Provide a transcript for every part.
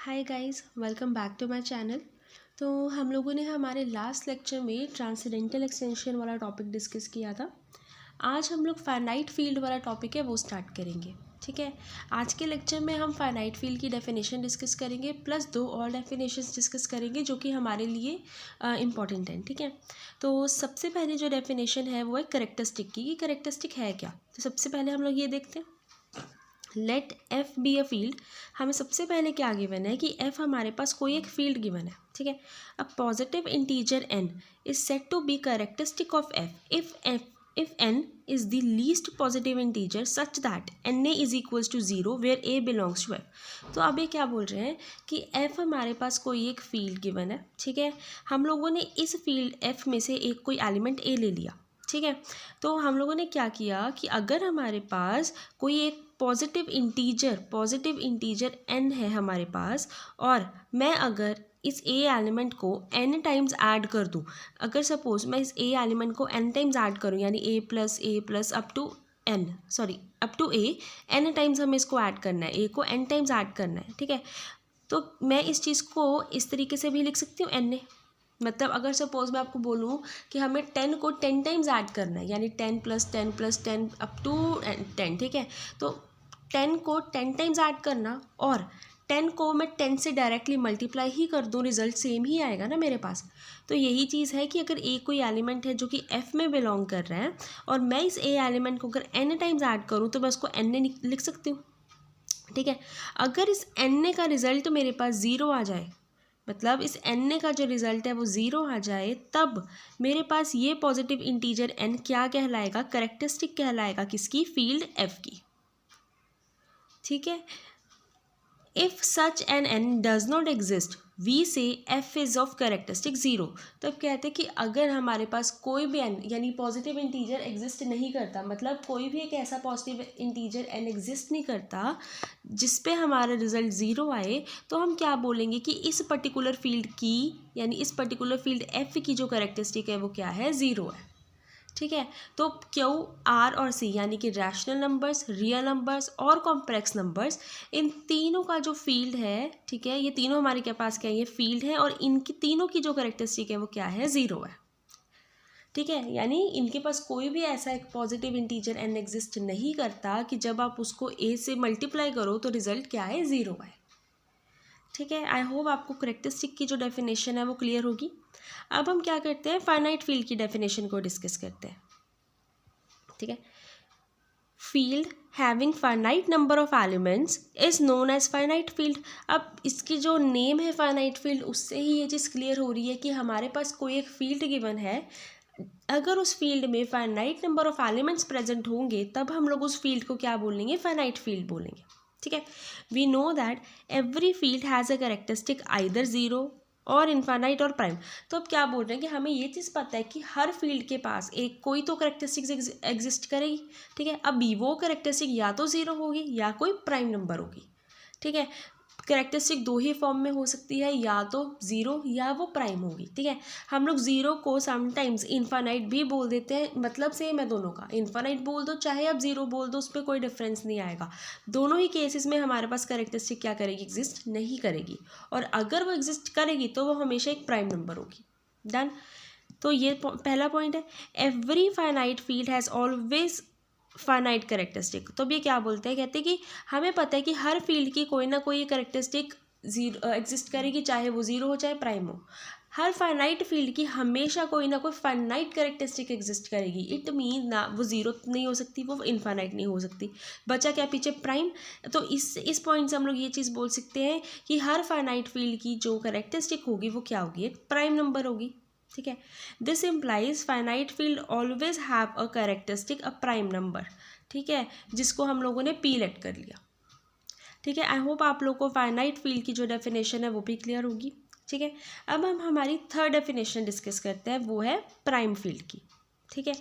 Hi guys, welcome back to my channel. तो हम लोगों ने हमारे लास्ट लेक्चर में ट्रांसेंडेंटल एक्सटेंशन वाला टॉपिक डिस्कस किया था। आज हम लोग फाइनाइट फील्ड वाला टॉपिक है वो स्टार्ट करेंगे। ठीक है, आज के लेक्चर में हम फाइनाइट फील्ड की डेफिनेशन डिस्कस करेंगे प्लस दो और डेफिनेशंस डिस्कस करेंगे जो कि हमारे लिए इम्पॉर्टेंट हैं। ठीक है, तो सबसे पहले जो डेफिनेशन है वो है करेक्टरिस्टिक की। ये करेक्टरिस्टिक है क्या, तो सबसे पहले हम लोग ये देखते हैं। Let F be a field. हमें सबसे पहले क्या गिवन है कि एफ हमारे पास कोई एक फील्ड गिवन है। ठीक है, a positive integer n is set to be characteristic of F if n is the least positive integer such that na is equals to 0 where a belongs to f। तो अब ये क्या बोल रहे हैं कि f हमारे पास कोई एक फील्ड गिवन है। ठीक है, हम लोगों ने इस फील्ड f में से एक कोई एलिमेंट a ले लिया। ठीक है, तो हम लोगों ने क्या किया कि अगर हमारे पास कोई एक पॉजिटिव इंटीजर n है हमारे पास, और मैं अगर इस a एलिमेंट को n टाइम्स ऐड कर दूं, अगर सपोज मैं इस a एलिमेंट को n टाइम्स ऐड करूं यानी a plus up to a n times हमें इसको ऐड करना है, a को n टाइम्स ऐड करना है। ठीक है, तो मैं इस चीज़ को इस तरीके से भी लिख सकती हूँ n। मतलब अगर सपोज मैं आपको बोलूँ कि हमें 10 को 10 टाइम्स ऐड करना है यानी 10 प्लस 10 अप टू 10। ठीक है, तो 10 को 10 टाइम्स ऐड करना और 10 को मैं 10 से डायरेक्टली मल्टीप्लाई ही कर दूँ, रिजल्ट सेम ही आएगा ना मेरे पास। तो यही चीज़ है कि अगर ए कोई एलिमेंट है जो कि एफ में बिलोंग कर रहा है और मैं इस ए एलिमेंट को अगर एन टाइम्स ऐड करूँ तो मैं उसको एन लिख सकती हूँ। ठीक है, अगर इस एन का रिजल्ट मेरे पास ज़ीरो आ जाए, मतलब इस एन का जो रिज़ल्ट है वो ज़ीरो आ जाए, तब मेरे पास ये पॉजिटिव इंटीजर एन क्या कहलाएगा, करेक्टरिस्टिक कहलाएगा किसकी, फील्ड एफ की। ठीक है, if such n n does not exist we say F is of characteristic zero. तो अब कहते हैं कि अगर हमारे पास कोई भी एन यानी पॉजिटिव इंटीजर एग्जिस्ट नहीं करता, मतलब कोई भी एक ऐसा पॉजिटिव इंटीजर एन एग्जिस्ट नहीं करता जिस पे हमारा रिजल्ट ज़ीरो आए, तो हम क्या बोलेंगे कि इस पर्टिकुलर फील्ड की यानी इस पर्टिकुलर फील्ड एफ की जो करेक्टरिस्टिक है वो क्या है, ज़ीरो है। ठीक है, तो क्यू आर और सी यानी कि रैशनल नंबर्स, रियल नंबर्स और कॉम्प्लेक्स नंबर्स, इन तीनों का जो फील्ड है, ठीक है, ये तीनों हमारे के पास क्या है, ये फील्ड है और इनकी तीनों की जो करेक्टरिस्टिक है वो क्या है, ज़ीरो है। ठीक है, यानी इनके पास कोई भी ऐसा एक पॉजिटिव इंटीजर एन एग्जिस्ट नहीं करता कि जब आप उसको ए से मल्टीप्लाई करो तो रिजल्ट क्या है, ज़ीरो है। ठीक है, आई होप आपको करेक्टरिस्टिक की जो डेफिनेशन है वो क्लियर होगी। अब हम क्या करते हैं, फाइनाइट फील्ड की डेफिनेशन को डिस्कस करते हैं। ठीक है, field having finite number of elements is known as finite field. अब इसकी जो नेम है फाइनाइट फील्ड, उससे ही ये चीज़ क्लियर हो रही है कि हमारे पास कोई एक फील्ड गिवन है, अगर उस फील्ड में finite number of elements present होंगे तब हम लोग उस फील्ड को क्या बोलेंगे, फाइनाइट फील्ड बोलेंगे। ठीक है, we know that every field has a characteristic either zero और इनफाइनाइट और प्राइम। तो अब क्या बोल रहे हैं कि हमें ये चीज़ पता है कि हर फील्ड के पास एक कोई तो करेक्टरिस्टिक एग्जिस्ट करेगी। ठीक है, अब वो करेक्टरिस्टिक या तो ज़ीरो होगी या कोई प्राइम नंबर होगी। ठीक है, करेक्टरिस्टिक दो ही फॉर्म में हो सकती है, या तो ज़ीरो या वो प्राइम होगी। ठीक है, हम लोग ज़ीरो को समटाइम्स इनफाइनाइट भी बोल देते हैं, मतलब सेम है दोनों का, इनफाइनाइट बोल दो चाहे आप ज़ीरो बोल दो, उस पर कोई डिफरेंस नहीं आएगा। दोनों ही केसेस में हमारे पास करेक्टरिस्टिक क्या करेगी, एग्जिस्ट नहीं करेगी, और अगर वो एग्जिस्ट करेगी तो वो हमेशा एक प्राइम नंबर होगी। डन, तो ये पहला पॉइंट है। Every finite field has always finite characteristic. तो अब ये क्या बोलते हैं, कहते हैं कि हमें पता है कि हर फील्ड की कोई ना कोई करेक्टरिस्टिक ज़ीरो एग्जिस्ट करेगी, चाहे वो ज़ीरो हो चाहे प्राइम हो। हर फाइनाइट फील्ड की हमेशा कोई ना कोई फाइनाइट करेक्टरिस्टिक एग्जिस्ट करेगी। इट मीन ना वो ज़ीरो नहीं हो सकती, वो इनफाइनाइट नहीं हो सकती, बचा क्या पीछे, प्राइम। तो इस पॉइंट से हम लोग ये चीज़ बोल सकते हैं कि हर फाइनाइट फील्ड की जो करेक्टरिस्टिक होगी वो क्या होगी, एक प्राइम नंबर होगी। ठीक है, this implies finite field always have a characteristic a prime number. ठीक है, जिसको हम लोगों ने पी लेट कर लिया। ठीक है, आई होप आप लोग को फाइनाइट फील्ड की जो डेफिनेशन है वो भी क्लियर होगी। ठीक है, अब हम हमारी थर्ड डेफिनेशन डिस्कस करते हैं, वो है प्राइम फील्ड की। ठीक है,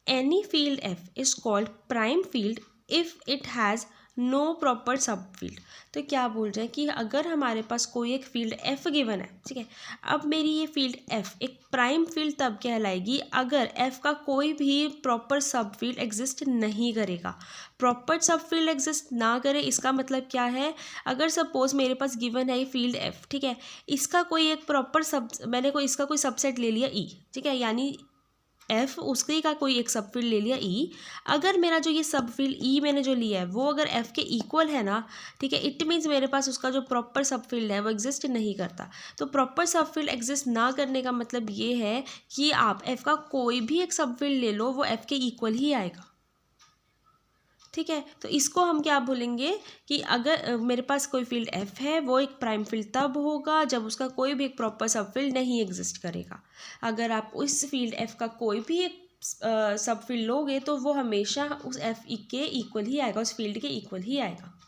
any field F is called prime field if it has no proper subfield. तो क्या बोल रहे हैं कि अगर हमारे पास कोई एक फील्ड एफ गिवन है, ठीक है, अब मेरी ये फील्ड एफ एक प्राइम फील्ड तब कहलाएगी अगर एफ का कोई भी प्रॉपर सब फील्ड एग्जिस्ट नहीं करेगा। प्रॉपर सब फील्ड एग्जिस्ट ना करे इसका मतलब क्या है, अगर सपोज मेरे पास गिवन है ये फील्ड एफ, ठीक है, इसका कोई एक प्रॉपर मैंने इसका कोई सबसेट ले लिया ई, ठीक है, यानी एफ उसके का कोई एक सब फील्ड ले लिया ई, अगर मेरा जो ये सब फील्ड ई मैंने जो लिया है वो अगर एफ के इक्वल है ना, ठीक है, इट मीन्स मेरे पास उसका जो प्रॉपर सब फील्ड है वो एग्जिस्ट नहीं करता। तो प्रॉपर सब फील्ड एग्जिस्ट ना करने का मतलब ये है कि आप एफ का कोई भी एक सब फील्ड ले लो वो एफ के इक्वल ही आएगा, ठीक है। तो इसको हम क्या बोलेंगे कि अगर मेरे पास कोई फील्ड एफ है वो एक प्राइम फील्ड तब होगा जब उसका कोई भी एक प्रॉपर सब फील्ड नहीं एग्जिस्ट करेगा। अगर आप उस फील्ड एफ का कोई भी एक सब फील्ड लोगे तो वो हमेशा उस एफ के इक्वल ही आएगा, उस फील्ड के इक्वल ही आएगा,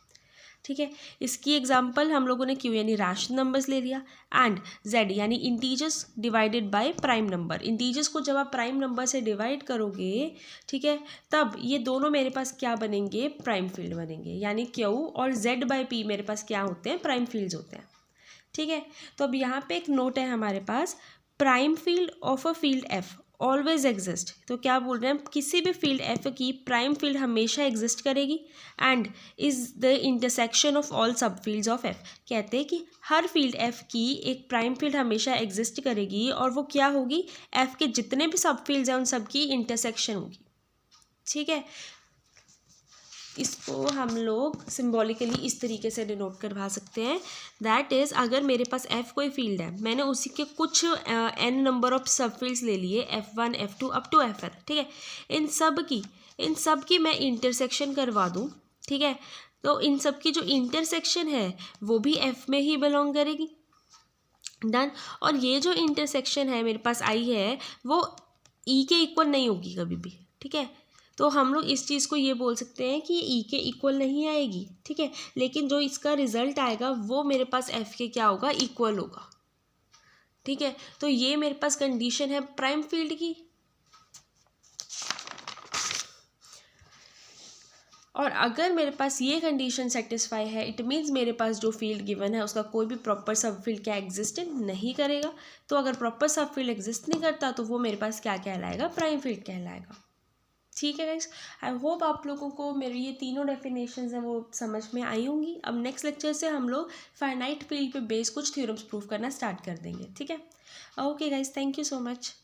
ठीक है। इसकी एग्जांपल हम लोगों ने क्यू यानी रैशनल नंबर्स ले लिया, एंड जेड यानी integers divided by prime number. Integers को जब आप प्राइम नंबर से डिवाइड करोगे, ठीक है, तब ये दोनों मेरे पास क्या बनेंगे, प्राइम फील्ड बनेंगे, यानी क्यू और जेड बाय पी मेरे पास क्या होते हैं, प्राइम फील्ड्स होते हैं, ठीक है। तो अब यहाँ पे एक नोट है हमारे पास, prime field of a field F always exist. तो क्या बोल रहे हैं, किसी भी फील्ड एफ की प्राइम फील्ड हमेशा एग्जिस्ट करेगी and is the intersection of all sub fields of F. कहते हैं कि हर फील्ड एफ की एक प्राइम फील्ड हमेशा एग्जिस्ट करेगी और वो क्या होगी, एफ के जितने भी सब फील्ड्स हैं उन सब की इंटरसेक्शन होगी, ठीक है। इसको हम लोग सिम्बॉलिकली इस तरीके से डिनोट करवा सकते हैं, दैट इज़ अगर मेरे पास एफ कोई फील्ड है, मैंने उसी के कुछ एन नंबर ऑफ सब फील्ड्स ले लिए F1 F2 up to Fn, ठीक है, इन सब की मैं इंटरसेक्शन करवा दूँ, ठीक है, तो इन सब की जो इंटरसेक्शन है वो भी एफ में ही बिलोंग करेगी, डन। और ये जो इंटरसेक्शन है मेरे पास आई है वो ई के इक्वल नहीं होगी कभी भी, ठीक है। तो हम लोग इस चीज़ को ये बोल सकते हैं कि ई के इक्वल नहीं आएगी, ठीक है, लेकिन जो इसका रिजल्ट आएगा वो मेरे पास एफ के क्या होगा, इक्वल होगा, ठीक है। तो ये मेरे पास कंडीशन है प्राइम फील्ड की। और अगर मेरे पास ये कंडीशन सेटिस्फाई है, इट मीन्स मेरे पास जो फील्ड गिवन है उसका कोई भी प्रॉपर सब फील्ड क्या एग्जिस्ट नहीं करेगा। तो अगर प्रॉपर सब फील्ड एग्जिस्ट नहीं करता तो वो मेरे पास क्या कहलाएगा, प्राइम फील्ड कहलाएगा, ठीक है गाइस। आई होप आप लोगों को मेरी ये तीनों डेफिनेशंस हैं वो समझ में आई होंगी। अब नेक्स्ट लेक्चर से हम लोग फाइनाइट फील्ड पे बेस कुछ थ्योरम्स प्रूव करना स्टार्ट कर देंगे, ठीक है। Okay guys, thank you so much.